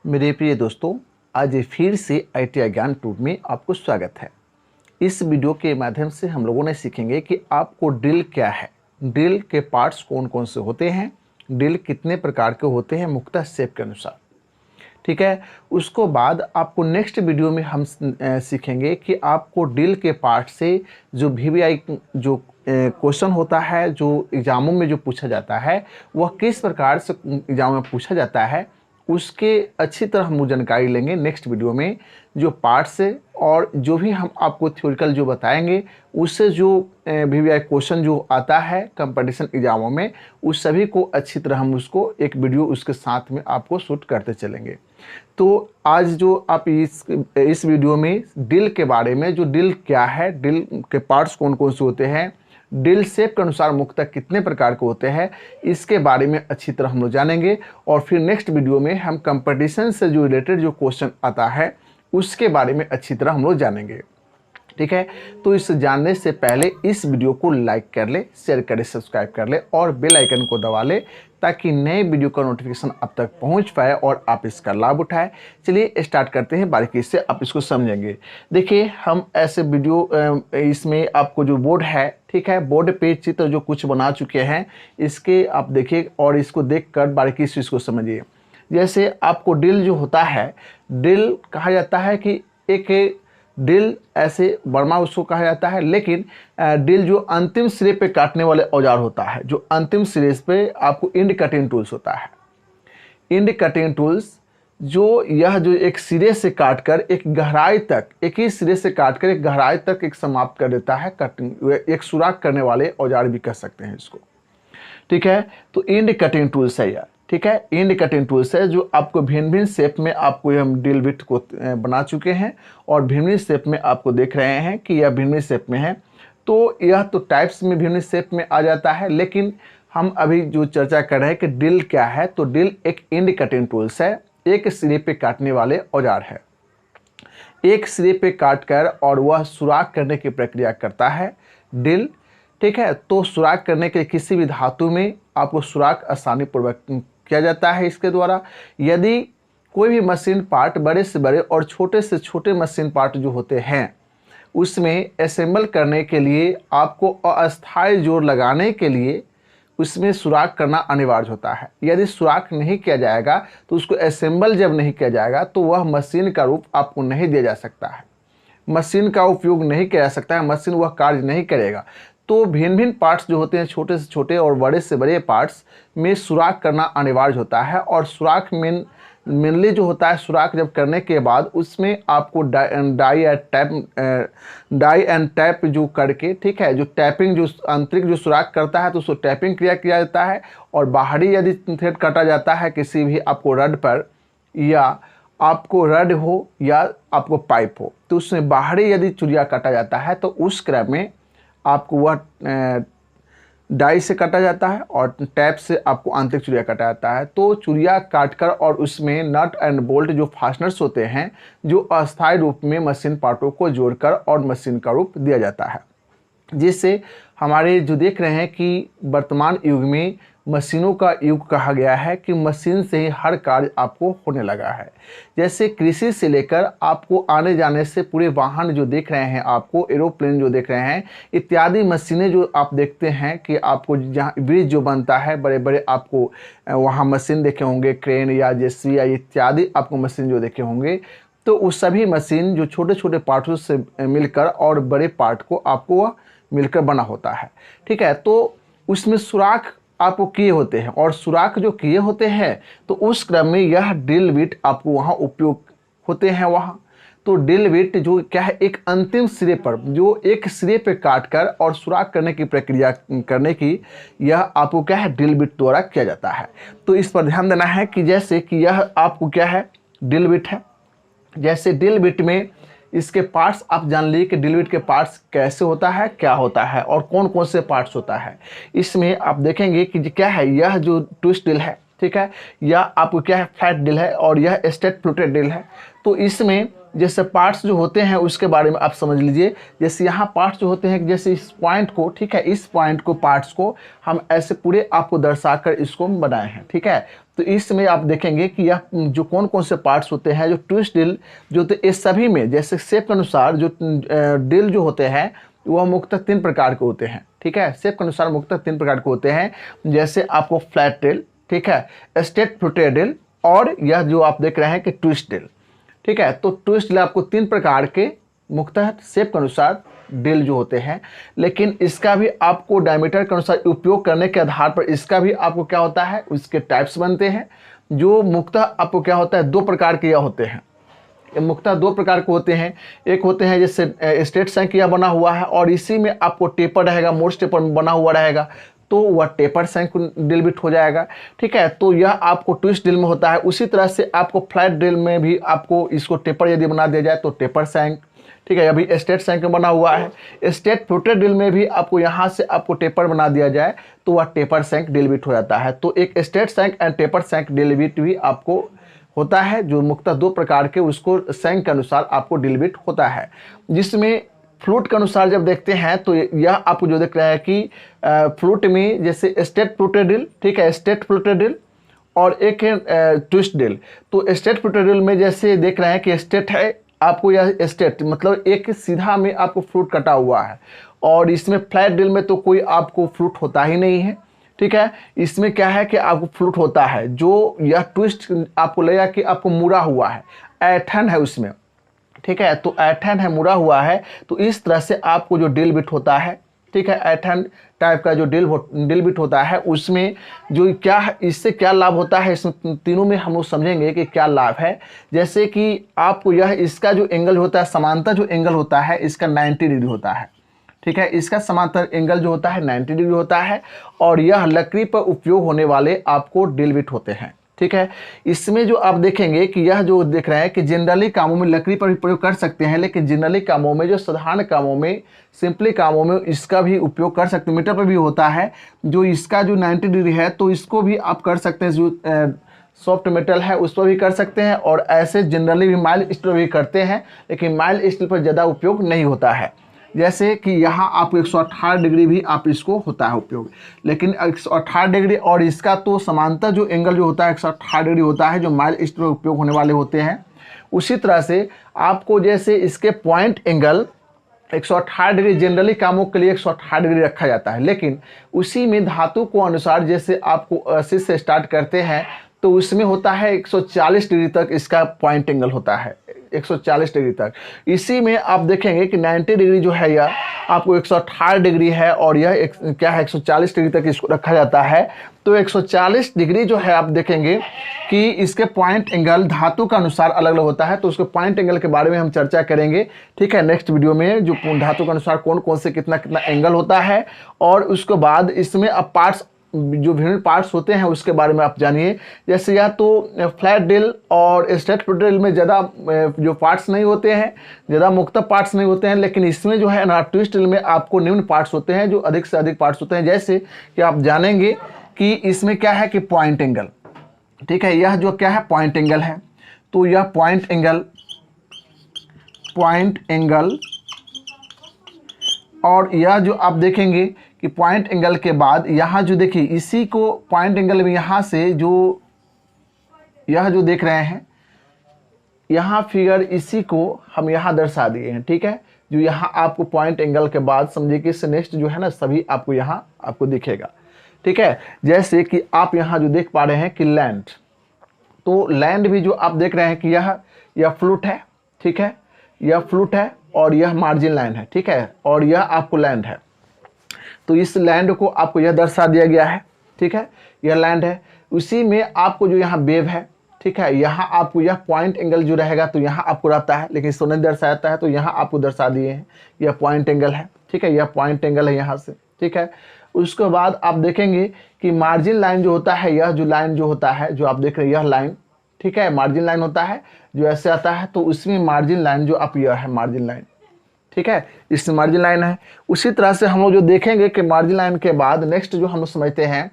मेरे प्रिय दोस्तों, आज फिर से ITI ज्ञान टूर में आपको स्वागत है। इस वीडियो के माध्यम से हम लोगों ने सीखेंगे कि आपको ड्रिल क्या है, ड्रिल के पार्ट्स कौन कौन से होते हैं, ड्रिल कितने प्रकार के होते हैं मुख्तलिफ शेप के अनुसार। ठीक है, उसको बाद आपको नेक्स्ट वीडियो में हम सीखेंगे कि आपको ड्रिल के पार्ट से जो VVI जो क्वेश्चन होता है, जो एग्जामों में जो पूछा जाता है, वह किस प्रकार से एग्जाम में पूछा जाता है, उसके अच्छी तरह हम जानकारी लेंगे नेक्स्ट वीडियो में। जो पार्ट्स है और जो भी हम आपको थ्योरिकल जो बताएंगे, उससे जो VVI क्वेश्चन जो आता है कंपटीशन एग्जामों में, उस सभी को अच्छी तरह हम उसको एक वीडियो उसके साथ में आपको शूट करते चलेंगे। तो आज जो आप इस वीडियो में ड्रिल के बारे में, जो ड्रिल क्या है, ड्रिल के पार्ट्स कौन कौन से होते हैं, ड्रिल शेप के अनुसार मुख्यतः कितने प्रकार के होते हैं, इसके बारे में अच्छी तरह हम लोग जानेंगे। और फिर नेक्स्ट वीडियो में हम कंपटीशन से जो रिलेटेड जो क्वेश्चन आता है उसके बारे में अच्छी तरह हम लोग जानेंगे। ठीक है, तो इस जानने से पहले इस वीडियो को लाइक कर ले, शेयर करे, सब्सक्राइब कर ले और बेल आइकन को दबा ले, ताकि नए वीडियो का नोटिफिकेशन आप तक पहुंच पाए और आप इसका लाभ उठाएं। चलिए स्टार्ट करते हैं, बारीकी से आप इसको समझेंगे। देखिए, हम ऐसे वीडियो इसमें आपको जो बोर्ड है, ठीक है, बोर्ड पे चित्र जो कुछ बना चुके हैं, इसके आप देखिए और इसको देखकर बारीकी से इसको समझिए। जैसे आपको ड्रिल जो होता है, ड्रिल कहा जाता है कि एक ड्रिल ऐसे बर्मा उसको कहा जाता है, लेकिन ड्रिल जो अंतिम सिरे पे काटने वाले औजार होता है, जो अंतिम सिरे पे आपको इंड कटिंग टूल्स होता है। इंड कटिंग टूल्स जो एक सिरे से काटकर एक गहराई तक, एक ही सिरे से काटकर एक गहराई तक एक समाप्त कर देता है, कटिंग एक सुराख करने वाले औजार भी कह सकते हैं इसको। ठीक है, तो इंड कटिंग टूल्स है यह। ठीक है, इंड कटिंग टूल्स है जो आपको भिन्न भिन्न शेप में आपको हम ड्रिल बिट को बना चुके हैं और भिन्न भिन्न शेप में आपको देख रहे हैं कि यह भिन्न भिन्न शेप में है। तो यह तो टाइप्स में भिन्न शेप में आ जाता है, लेकिन हम अभी जो चर्चा कर रहे हैं कि ड्रिल क्या है, तो ड्रिल एक इंड कटिंग टूल्स है, एक सिरे पे काटने वाले औजार है। एक सिरे पे काट कर और वह सुराख करने की प्रक्रिया करता है ड्रिल। ठीक है, तो सुराख करने के किसी भी धातु में आपको सुराख आसानी पूर्वक किया जाता है इसके द्वारा। यदि कोई भी मशीन पार्ट, बड़े से बड़े और छोटे से छोटे मशीन पार्ट जो होते हैं, उसमें असेंबल करने के लिए आपको अस्थायी जोर लगाने के लिए उसमें सुराख करना अनिवार्य होता है। यदि सुराख नहीं किया जाएगा तो उसको असेंबल जब नहीं किया जाएगा तो वह मशीन का रूप आपको नहीं दिया जा सकता है, मशीन का उपयोग नहीं किया जा सकता है, मशीन वह कार्य नहीं करेगा। तो भिन्न भिन्न पार्ट्स जो होते हैं, छोटे से छोटे और बड़े से बड़े पार्ट्स में सुराख करना अनिवार्य होता है। और सुराख मेनली जो होता है, सुराख जब करने के बाद उसमें आपको डाई एंड टैप जो करके, ठीक है, जो टैपिंग जो आंतरिक जो सुराख करता है तो उसको टैपिंग क्रिया किया जाता है। और बाहरी यदि थ्रेड काटा जाता है किसी भी आपको रड पर, या आपको रड हो या आपको पाइप हो, तो उसमें बाहरी यदि चुरिया काटा जाता है तो उस क्रम में आपको वह डाई से काटा जाता है और टैप से आपको आंतरिक चुरिया काटा जाता है। तो चुरिया काटकर और उसमें नट एंड बोल्ट जो फास्टनर्स होते हैं, जो अस्थायी रूप में मशीन पार्टों को जोड़कर और मशीन का रूप दिया जाता है, जिससे हमारे जो देख रहे हैं कि वर्तमान युग में मशीनों का युग कहा गया है कि मशीन से ही हर कार्य आपको होने लगा है। जैसे कृषि से लेकर आपको आने जाने से पूरे वाहन जो देख रहे हैं, आपको एरोप्लेन जो देख रहे हैं, इत्यादि मशीनें जो आप देखते हैं कि आपको जहाँ ब्रिज जो बनता है, बड़े बड़े आपको वहाँ मशीन देखे होंगे, क्रेन या जेसीबी या इत्यादि आपको मशीन जो देखे होंगे। तो उस सभी मशीन जो छोटे छोटे पार्टों से मिलकर और बड़े पार्ट को आपको वह मिलकर बना होता है। ठीक है, तो उसमें सुराख आपको किए होते हैं और सुराख जो किए होते हैं तो उस क्रम में यह ड्रिल बिट आपको वहाँ उपयोग होते हैं वहाँ। तो ड्रिल बिट जो क्या है, एक अंतिम सिरे पर जो एक सिरे पे काट कर और सुराख करने की प्रक्रिया करने की, यह आपको क्या है, ड्रिल बिट द्वारा किया जाता है। तो इस पर ध्यान देना है कि जैसे कि यह आपको क्या है, ड्रिल बिट है। जैसे ड्रिल बिट में इसके पार्ट्स आप जान लीजिए कि ड्रिल बिट के पार्ट्स कैसे होता है, क्या होता है और कौन कौन से पार्ट्स होता है। इसमें आप देखेंगे कि क्या है, यह जो ट्विस्ट ड्रिल है, ठीक है, या आपको क्या है फ्लैट ड्रिल है और यह स्ट्रेट फ्लूटेड ड्रिल है। तो इसमें जैसे पार्ट्स जो होते हैं उसके बारे में आप समझ लीजिए। जैसे यहाँ पार्ट्स जो होते हैं, जैसे इस पॉइंट को, ठीक है, इस पॉइंट को, पार्ट्स को हम ऐसे पूरे आपको दर्शाकर इसको बनाए हैं, ठीक है। तो इसमें आप देखेंगे कि यह जो कौन कौन से पार्ट्स होते हैं, जो ट्विस्ट ड्रिल जो होते हैं, इस सभी में जैसे शेप के अनुसार जो ड्रिल जो होते हैं वह मुख्यतः 3 प्रकार के होते हैं, ठीक है। शेप के अनुसार मुख्यतः 3 प्रकार के होते हैं। जैसे आपको फ्लैट ड्रिल, ठीक है, स्ट्रेट फ्लूटेड ड्रिल और यह जो आप देख रहे हैं कि ट्विस्ट ड्रिल, ठीक है। तो ट्विस्ट ड्रिल आपको 3 प्रकार के मुख्यतः शेप के अनुसार ड्रिल जो होते हैं, लेकिन इसका भी आपको डायमीटर के अनुसार उपयोग करने के आधार पर इसका भी आपको क्या होता है, उसके टाइप्स बनते हैं। जो मुख्यतः आपको क्या होता है, 2 प्रकार के यह होते हैं। ये मुख्यतः 2 प्रकार के होते हैं। एक होते हैं जैसे स्ट्रेट शैंक यह बना हुआ है और इसी में आपको टेपर रहेगा, मोस्ट टेपर में बना हुआ रहेगा, तो वह टेपर शैंक ड्रिल बिट हो जाएगा, ठीक है। तो यह आपको ट्विस्ट ड्रिल में होता है। उसी तरह से आपको फ्लैट ड्रिल में भी आपको इसको टेपर यदि बना दिया जाए तो टेपर शैंक, ठीक है, अभी स्ट्रेट शैंक में बना हुआ है। स्ट्रेट फ्लूटेड ड्रिल में भी आपको यहाँ से आपको टेपर बना दिया जाए तो वह टेपर शैंक ड्रिल बिट हो जाता है। तो एक straight shank and taper shank drill bit भी आपको होता है, जो मुख्यतः 2 प्रकार के उसको शैंक के अनुसार आपको ड्रिल बिट होता है। जिसमें फ्लूट के अनुसार जब देखते हैं तो यह आपको जो देख रहा है कि फ्लूट में जैसे स्ट्रेट फ्लूटेड ड्रिल, ठीक है, स्ट्रेट फ्लूटेड ड्रिल और एक है ट्विस्ट ड्रिल। तो स्ट्रेट फ्लूटेड ड्रिल में जैसे देख रहे हैं कि स्ट्रेट है, आपको यह स्ट्रेट मतलब एक सीधा में आपको फ्लूट कटा हुआ है, और इसमें फ्लैट ड्रिल में तो कोई आपको फ्लूट होता ही नहीं है, ठीक है। इसमें क्या है कि आपको फ्लूट होता है, जो यह ट्विस्ट आपको लगेगा कि आपको मुड़ा हुआ है, ऐठन है उसमें, ठीक है। तो ऐठन है, मुड़ा हुआ है, तो इस तरह से आपको जो ड्रिल बिट होता है, ठीक है, ऐठन टाइप का जो ड्रिल बिट होता है, उसमें जो क्या इससे क्या लाभ होता है, इसमें तीनों में हम लोग समझेंगे कि क्या लाभ है। जैसे कि आपको यह इसका जो एंगल होता है, समांतर जो एंगल होता है इसका 90 डिग्री होता है, ठीक है। इसका समांतर एंगल जो होता है 90 डिग्री होता है, और यह लकड़ी पर उपयोग होने वाले आपको ड्रिल बिट होते हैं, ठीक है। इसमें जो आप देखेंगे कि यह जो देख रहे हैं कि जनरली कामों में लकड़ी पर भी प्रयोग कर सकते हैं, लेकिन जनरली कामों में, जो साधारण कामों में, सिंपली कामों में इसका भी उपयोग कर सकते हैं। मीटर पर भी होता है, जो इसका जो 90 डिग्री है तो इसको भी आप कर सकते हैं, जो सॉफ्ट मेटल है उस पर भी कर सकते हैं, और ऐसे जनरली भी माइल्ड स्टील भी करते हैं, लेकिन माइल्ड स्टील पर ज़्यादा उपयोग नहीं होता है। जैसे कि यहाँ आपको 118 डिग्री भी आप इसको होता है उपयोग, लेकिन 118 डिग्री और इसका तो समांतर जो एंगल जो होता है 118 डिग्री होता है, जो माइल्ड स्टील में उपयोग होने वाले होते हैं। उसी तरह से आपको जैसे इसके पॉइंट एंगल 118 डिग्री जनरली कामों के लिए 118 डिग्री रखा जाता है, लेकिन उसी में धातु को अनुसार जैसे आपको 80 से स्टार्ट करते हैं तो उसमें होता है 140 डिग्री तक इसका पॉइंट एंगल होता है, 140 डिग्री तक। इसी में आप देखेंगे कि 90 डिग्री जो है यह आपको 118 डिग्री है, और यह क्या है 140 डिग्री तक इसको रखा जाता है। तो 140 डिग्री जो है आप देखेंगे कि इसके पॉइंट एंगल धातु का अनुसार अलग अलग होता है, तो उसके पॉइंट एंगल के बारे में हम चर्चा करेंगे, ठीक है, नेक्स्ट वीडियो में, जो धातु के अनुसार कौन कौन से कितना कितना एंगल होता है। और उसके बाद इसमें अब पार्ट्स, जो विभिन्न पार्ट्स होते हैं उसके बारे में आप जानिए। जैसे या तो फ्लैट ड्रिल और स्ट्रेट ड्रिल में ज़्यादा जो पार्ट्स नहीं होते हैं, ज़्यादा मुख्तलिफ पार्ट्स नहीं होते हैं, लेकिन इसमें जो है ना ट्विस्ट ड्रिल में आपको निम्न पार्ट्स होते हैं, जो अधिक से अधिक पार्ट्स होते हैं। जैसे कि आप जानेंगे कि इसमें क्या है कि पॉइंट एंगल, ठीक है, यह जो क्या है पॉइंट एंगल है, तो यह पॉइंट एंगल और यह जो आप देखेंगे कि पॉइंट एंगल के बाद यहाँ जो देखिए इसी को पॉइंट एंगल में यहाँ से जो यह जो देख रहे हैं यहाँ फिगर, इसी को हम यहाँ दर्शा दिए हैं, ठीक है। जो यहाँ आपको पॉइंट एंगल के बाद समझिए कि इससे नेक्स्ट जो है ना सभी आपको यहाँ आपको दिखेगा, ठीक है। जैसे कि आप यहाँ जो देख पा रहे हैं कि लैंड, तो लैंड भी जो आप देख रहे हैं कि यह फ्लूट है, ठीक है, यह फ्लूट है और यह मार्जिन लाइन है, ठीक है, और यह आपको लैंड है। तो इस लैंड को आपको यह दर्शा दिया गया है, ठीक है, यह लैंड है। उसी में आपको जो यहाँ वेव है, ठीक है, यहाँ आपको यह पॉइंट एंगल जो रहेगा तो यहाँ आपको रहता है, लेकिन इसको नहीं दर्शाता है, तो यहाँ आपको दर्शा दिए हैं यह पॉइंट एंगल है, ठीक है, यह पॉइंट एंगल है यहाँ से, ठीक है। उसके बाद आप देखेंगे कि मार्जिन लाइन जो होता है, यह जो लाइन जो होता है जो आप देख रहे हैं यह लाइन, ठीक है, मार्जिन लाइन होता है जो ऐसे आता है, तो उसमें मार्जिन लाइन जो आप यह है मार्जिन लाइन, ठीक है, इसमें मार्जिन लाइन है। उसी तरह से हम लोग जो देखेंगे कि मार्जिन लाइन के बाद नेक्स्ट जो हम लोग समझते हैं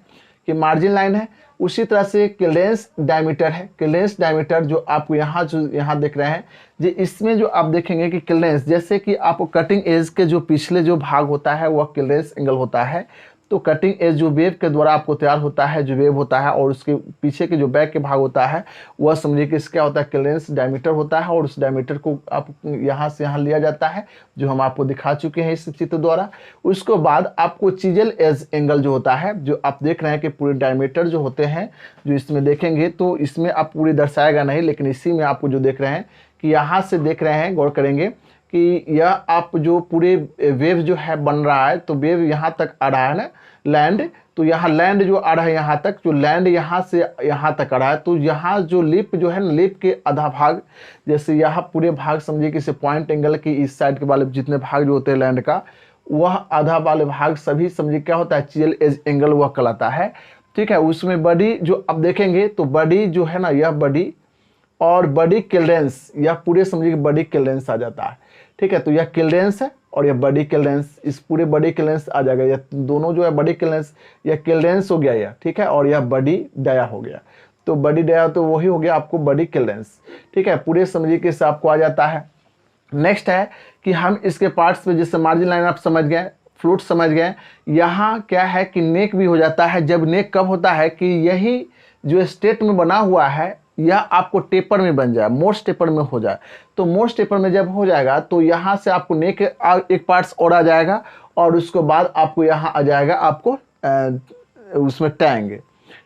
कि मार्जिन लाइन है। उसी तरह से क्लीयरेंस डायमीटर है। क्लीयरेंस डायमीटर जो आपको यहाँ देख रहे हैं, जी इसमें जो आप देखेंगे कि क्लीयरेंस, जैसे कि आपको कटिंग एज के जो पिछले जो भाग होता है वह क्लीयरेंस एंगल होता है। तो कटिंग एज जो वेव के द्वारा आपको तैयार होता है, जो वेव होता है, और उसके पीछे के जो बैक के भाग होता है वह समझिए कि इसका होता है क्लीयरेंस डायमीटर होता है। और उस डायमीटर को आप यहाँ से यहाँ लिया जाता है, जो हम आपको दिखा चुके हैं इस चित्र द्वारा। उसके बाद आपको चीजल एज एंगल जो होता है, जो आप देख रहे हैं कि पूरे डायमीटर जो होते हैं, जो इसमें देखेंगे तो इसमें आप पूरी दर्शाएगा नहीं, लेकिन इसी में आपको जो देख रहे हैं कि यहाँ से देख रहे हैं, गौर करेंगे कि यह आप जो पूरे वेव जो है बन रहा है, तो वेव यहाँ तक आ रहा है ना, लैंड, तो यहाँ लैंड जो आ रहा है यहाँ तक, जो लैंड यहाँ से यहाँ तक आ रहा है, तो यहाँ जो लिप जो है ना, लिप के आधा भाग, जैसे यहाँ पूरे भाग समझिए कि पॉइंट एंगल की इस साइड के वाले जितने भाग जो होते हैं लैंड का, वह आधा वाले भाग सभी समझिए क्या होता है, चीजल एज एंगल वह कहलाता है। ठीक है, उसमें बॉडी जो आप देखेंगे तो बॉडी जो है ना, यह बॉडी और बॉडी क्लीयरेंस, यह पूरे समझिए कि बॉडी क्लीयरेंस आ जाता है। ठीक है, तो यह क्लीयरेंस है और यह बॉडी क्लीयरेंस, इस पूरे बॉडी क्लीयरेंस आ जाएगा। यह दोनों जो है बॉडी क्लीयरेंस, यह क्लीयरेंस हो गया यह, ठीक है, और यह बॉडी डाया हो गया। तो बॉडी डाया तो वही हो गया आपको बॉडी क्लीयरेंस। ठीक है, पूरे समझिए कि इससे आपको आ जाता है। नेक्स्ट है कि हम इसके पार्ट्स पे, जैसे मार्जिन लाइन आप समझ गए, फ्लूट समझ गए, यहाँ क्या है कि नेक भी हो जाता है। जब नेक कब होता है कि यही जो स्टेट में बना हुआ है यह आपको टेपर में बन जाए, मोस्ट टेपर में हो जाए। तो मोस्ट टेपर में जब हो जाएगा तो यहाँ से आपको नेक एक पार्ट्स और आ जाएगा, और उसके बाद आपको यहाँ आ जाएगा आपको उसमें टैंग।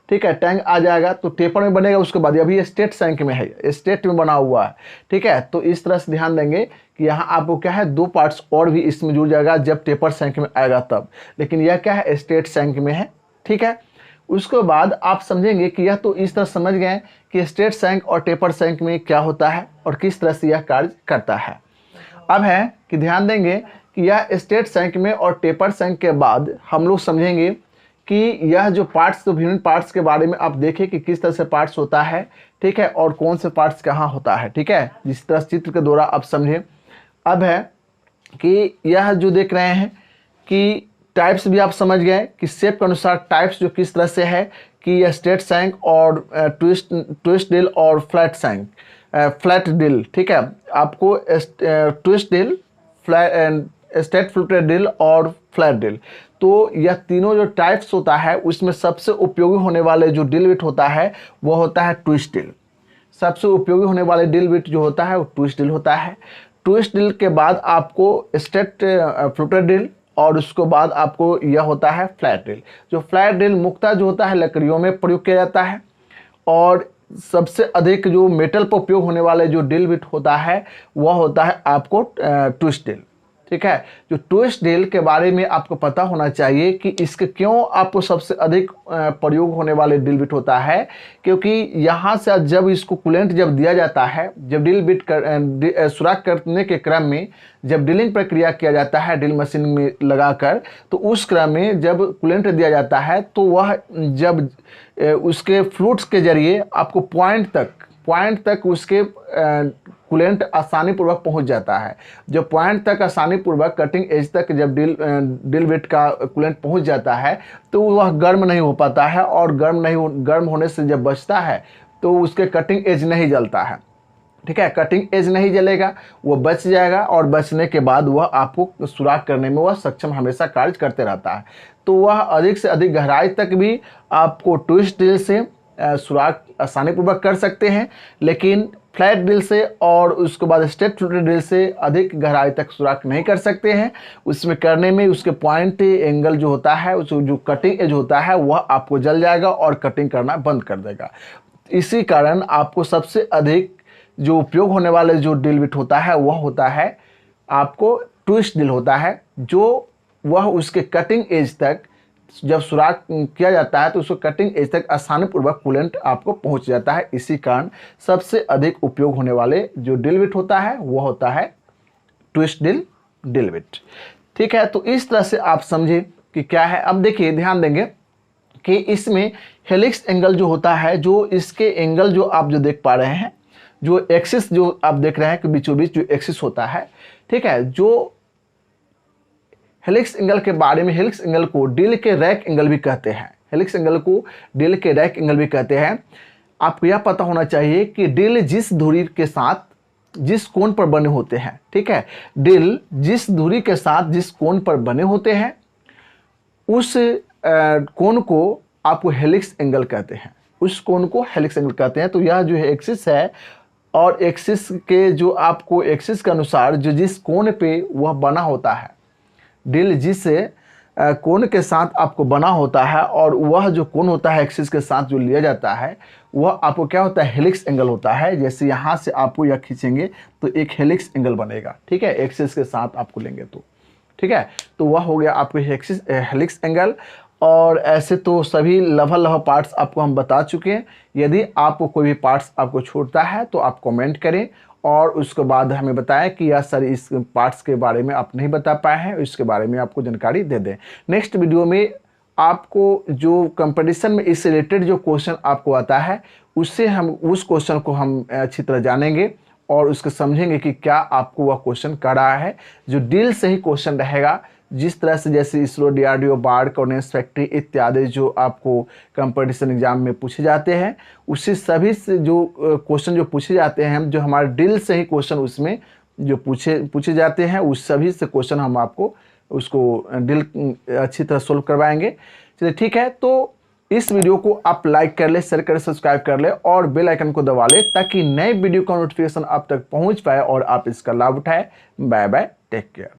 ठीक है, टैंग आ जाएगा तो टेपर में बनेगा। उसके बाद अभी स्टेट सैंक में है, स्टेट में बना हुआ है। ठीक है, तो इस तरह से ध्यान देंगे कि यहाँ आपको क्या है, दो पार्ट्स और भी इसमें जुड़ जाएगा जब टेपर सैंक में आएगा तब, लेकिन यह क्या है, स्टेट सैंक में है। ठीक है, उसके बाद आप समझेंगे कि यह तो इस तरह समझ गए कि स्टेट सैंक और टेपर सैंक में क्या होता है और किस तरह से यह कार्य करता है। अब है कि ध्यान देंगे कि यह स्टेट सैंक में और टेपर सैंक के बाद हम लोग समझेंगे कि यह जो पार्ट्स, तो विभिन्न पार्ट्स के बारे में आप देखें कि किस तरह से पार्ट्स होता है। ठीक है, और कौन से पार्ट्स कहाँ होता है। ठीक है, जिस तरह चित्र के द्वारा आप समझें। अब है कि यह जो देख रहे हैं कि टाइप्स भी आप समझ गए कि शेप के अनुसार टाइप्स जो किस तरह से है कि यह स्ट्रेट सैंक और ट्विस्ट डिल और फ्लैट सैंक, फ्लैट डिल। ठीक है, आपको twist drill, straight fluted drill और फ्लैट डिल, तो यह तीनों जो टाइप्स होता है उसमें सबसे उपयोगी होने वाले जो डिल बिट होता है वह होता है ट्विस्ट डिल। सबसे उपयोगी होने वाले डिल बिट जो होता है वो ट्विस्ट डिल होता है। ट्विस्ट डिल के बाद आपको स्ट्रेट फ्लूटेड डिल, और उसके बाद आपको यह होता है फ्लैट डिल। जो फ्लैट डिल मुख्यतः जो होता है लकड़ियों में प्रयोग किया जाता है, और सबसे अधिक जो मेटल पर उपयोग होने वाले जो डिल बिट होता है वह होता है आपको ट्विस्ट डिल। ठीक है, जो ट्विस्ट डिल के बारे में आपको पता होना चाहिए कि इसके क्यों आपको सबसे अधिक प्रयोग होने वाले डिल बिट होता है, क्योंकि यहाँ से जब इसको कूलेंट जब दिया जाता है, जब डिल बिट सुराख करने के क्रम में जब ड्रिलिंग प्रक्रिया किया जाता है ड्रिल मशीन में लगाकर, तो उस क्रम में जब कूलेंट दिया जाता है तो वह जब उसके फ्लूट्स के जरिए आपको पॉइंट तक उसके कूलेंट आसानी पूर्वक पहुंच जाता है। जब पॉइंट तक आसानी पूर्वक कटिंग एज तक जब डिल बिट का कूलेंट पहुंच जाता है तो वह गर्म नहीं हो पाता है, और गर्म होने से जब बचता है तो उसके कटिंग एज नहीं जलता है। ठीक है, कटिंग एज नहीं जलेगा, वो बच जाएगा, और बचने के बाद वह आपको सुराख करने में वह सक्षम हमेशा कार्य करते रहता है। तो वह अधिक से अधिक गहराई तक भी आपको ट्विस्ट ड्रिल से सुराख आसानी पूर्वक कर सकते हैं, लेकिन फ्लैट ड्रिल से और उसके बाद स्ट्रेट फ्लूटेड ड्रिल से अधिक गहराई तक सुराख नहीं कर सकते हैं। उसमें करने में उसके पॉइंट एंगल जो होता है, उस जो कटिंग एज होता है वह आपको जल जाएगा और कटिंग करना बंद कर देगा। इसी कारण आपको सबसे अधिक जो उपयोग होने वाले जो ड्रिल बिट होता है वह होता है आपको ट्विस्ट ड्रिल होता है, जो वह उसके कटिंग एज तक जब सुराख किया जाता है तो उसको कटिंग एज तक आसानी पूर्वक कूलेंट आपको पहुंच जाता है। इसी कारण सबसे अधिक उपयोग होने वाले जो ड्रिल बिट होता है वह होता है ट्विस्ट ड्रिल बिट। ठीक है, तो इस तरह से आप समझे कि क्या है। अब देखिए, ध्यान देंगे कि इसमें हेलिक्स एंगल जो होता है, जो इसके एंगल जो आप जो देख पा रहे हैं, जो एक्सिस जो आप देख रहे हैं कि बीचों बीच जो एक्सिस होता है, ठीक है, जो हेलिक्स एंगल के बारे में, हेलिक्स एंगल को ड्रिल के रैक एंगल भी कहते हैं। हेलिक्स एंगल को ड्रिल के रैक एंगल भी कहते हैं। आपको यह पता होना चाहिए कि ड्रिल जिस धुरी के साथ जिस कोण पर बने होते हैं, ठीक है, ड्रिल जिस धुरी के साथ जिस कोण पर बने होते हैं उस कोण को आपको हेलिक्स एंगल कहते हैं, उस कोण को हेलिक्स एंगल कहते हैं। तो यह जो है एक्सिस है और एक्सिस के जो आपको एक्सिस के अनुसार जो जिस कोण पे वह बना होता है, ड्रिल जिस कोण के साथ आपको बना होता है और वह जो कोण होता है एक्सिस के साथ जो लिया जाता है वह आपको क्या होता है, हेलिक्स एंगल होता है। जैसे यहाँ से आपको यह खींचेंगे तो एक हेलिक्स एंगल बनेगा, ठीक है, एक्सिस के साथ आपको लेंगे तो, ठीक है। तो वह हो गया आपको हेलिक्स एंगल। और ऐसे तो सभी लगभग पार्ट्स आपको हम बता चुके हैं। यदि आपको कोई भी पार्ट्स आपको छूटता है तो आप कमेंट करें और उसके बाद हमें बताएं कि यह सर इस पार्ट्स के बारे में आप नहीं बता पाए हैं, इसके बारे में आपको जानकारी दे दें। नेक्स्ट वीडियो में आपको जो कंपटीशन में इससे रिलेटेड जो क्वेश्चन आपको आता है उससे हम उस क्वेश्चन को हम अच्छी तरह जानेंगे और उसको समझेंगे कि क्या आपको वह क्वेश्चन कर रहा है। जो ड्रिल से ही क्वेश्चन रहेगा, जिस तरह से जैसे इसरो, DRDO, बार्ड, कॉर्डिनेट्स फैक्ट्री इत्यादि जो आपको कंपटीशन एग्जाम में पूछे जाते हैं, उसी सभी से जो क्वेश्चन जो पूछे जाते हैं, जो हमारे ड्रिल से ही क्वेश्चन उसमें जो पूछे जाते हैं, उस सभी से क्वेश्चन हम आपको उसको ड्रिल अच्छी तरह सोल्व करवाएंगे। चलिए ठीक है, तो इस वीडियो को आप लाइक कर ले, शेयर कर, सब्सक्राइब कर ले और बेल आइकन को दबा ले ताकि नए वीडियो का नोटिफिकेशन आप तक पहुंच पाए और आप इसका लाभ उठाएं। Bye bye, take care.